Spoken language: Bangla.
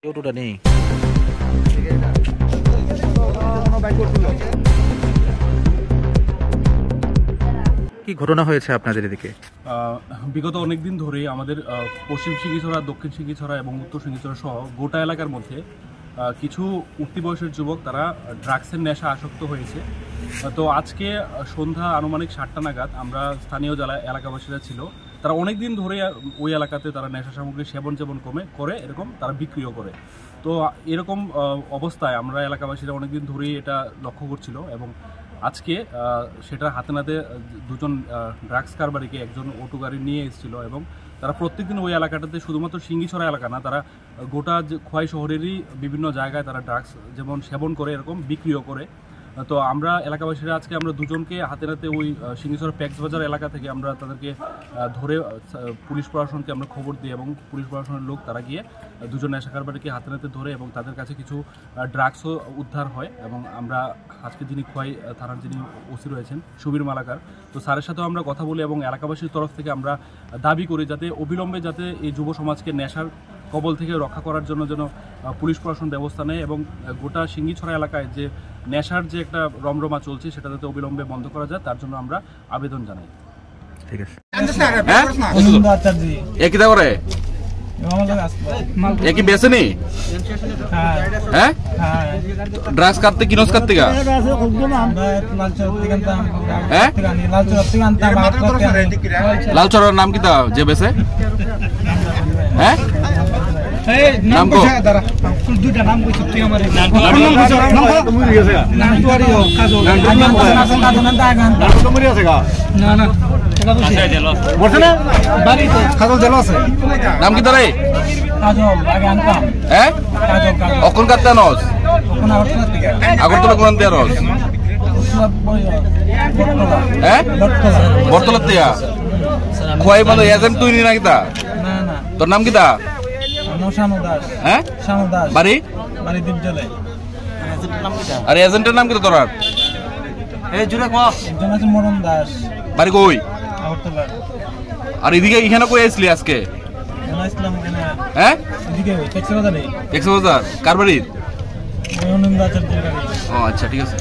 অটোটা নেই। কি ঘটনা হয়েছে আপনাদের এদিকে? বিগত অনেকদিন ধরে আমাদের পশ্চিম সিঙ্গিছড়া, দক্ষিণ সিঙ্গিছড়া এবং উত্তর সিঙ্গিছড়া সহ গোটা এলাকার মধ্যে কিছু উঠতি বয়সের যুবক তারা ড্রাগসের নেশা আসক্ত হয়েছে। তো আজকে সন্ধ্যা আনুমানিক 7টা নাগাদ আমরা স্থানীয় যারা এলাকাবাসীরা ছিল তারা অনেক দিন ধরে ওই এলাকাতে তারা নেশা সামগ্রী সেবন করে এরকম তারা বিক্রিও করে। তো এরকম অবস্থায় আমরা এলাকাবাসীরা অনেকদিন ধরেই এটা লক্ষ্য করছিল এবং আজকে সেটা হাতে নাতে দুজন ড্রাগস কারবারিকে একজন অটো গাড়ি নিয়ে এসেছিল এবং তারা প্রত্যেকদিন ওই এলাকাটাতে শুধুমাত্র সিঙ্গিছড়া এলাকা না, তারা গোটা খোয়াই শহরেরই বিভিন্ন জায়গায় তারা ড্রাগস যেমন সেবন করে এরকম বিক্রিও করে। তো আমরা এলাকাবাসীরা আজকে আমরা দুজনকে হাতে নাতে ওই সিঙ্গিছড়া প্যাক্স বাজার এলাকা থেকে আমরা তাদেরকে ধরে পুলিশ প্রশাসনকে আমরা খবর দিই এবং পুলিশ প্রশাসনের লোক তারা গিয়ে দুজন নেশা কারবারিকে হাতে নাতে ধরে এবং তাদের কাছে কিছু ড্রাগসও উদ্ধার হয়। এবং আমরা আজকে যিনি খোয়াই থানার যিনি ওসি রয়েছেন সুবীর মালাকার, তো স্যারের সাথেও আমরা কথা বলি এবং এলাকাবাসীর তরফ থেকে আমরা দাবি করি যাতে অবিলম্বে যাতে এই যুব সমাজকে নেশার কবল থেকে রক্ষা করার জন্য যেন পুলিশ প্রশাসন ব্যবস্থা নেয় এবং গোটা সিঙ্গিছড়া এলাকায় যে নেশার যে একটা রমরমা চলছে সেটা যাতে অবিলম্বে বন্ধ করা যায় তার জন্য আমরা আবেদন জানাই। ঠিক আছে। একই বেসেনি হ্যাঁ ড্রাগস কাটতে কিনস কাটতে গা হ্যাঁ লালচরের নাম কি তা যে বেসে হ্যাঁ নাম কো দুইটা নাম কইছি তুই আমারে নাম মরি গেছে নাম তো আরি কাজল নাম তো মরি আছে গা না না বলছ না বাড়িতে কাজল দেলো আছে নাম কি তারে কাজল আগে আনতাম হ্যাঁ কাজল অকন কাটতে নস অকন আগরতলা কোন তে রস হ্যাঁ বর্তলা তিয়া খোয়াই বন্ধ এজেন্ট তুই নি না কিতা না না তোর নাম কিতা শানু দাস হ্যাঁ শানু দাস বাড়ি বাড়ি দ্বীপজলে আরে এজেন্টের নাম কি তোর এই জুরে কো একজন আছে মরণ দাস বাড়ি কই আগরতলা আর এদিকে এখানে কই আসলি আজকে না ইসলাম কেন হ্যাঁ এদিকে টেক্সবাজারে কার বাড়ি অনন্দ আচার্যের বাড়ি ও আচ্ছা ঠিক আছে।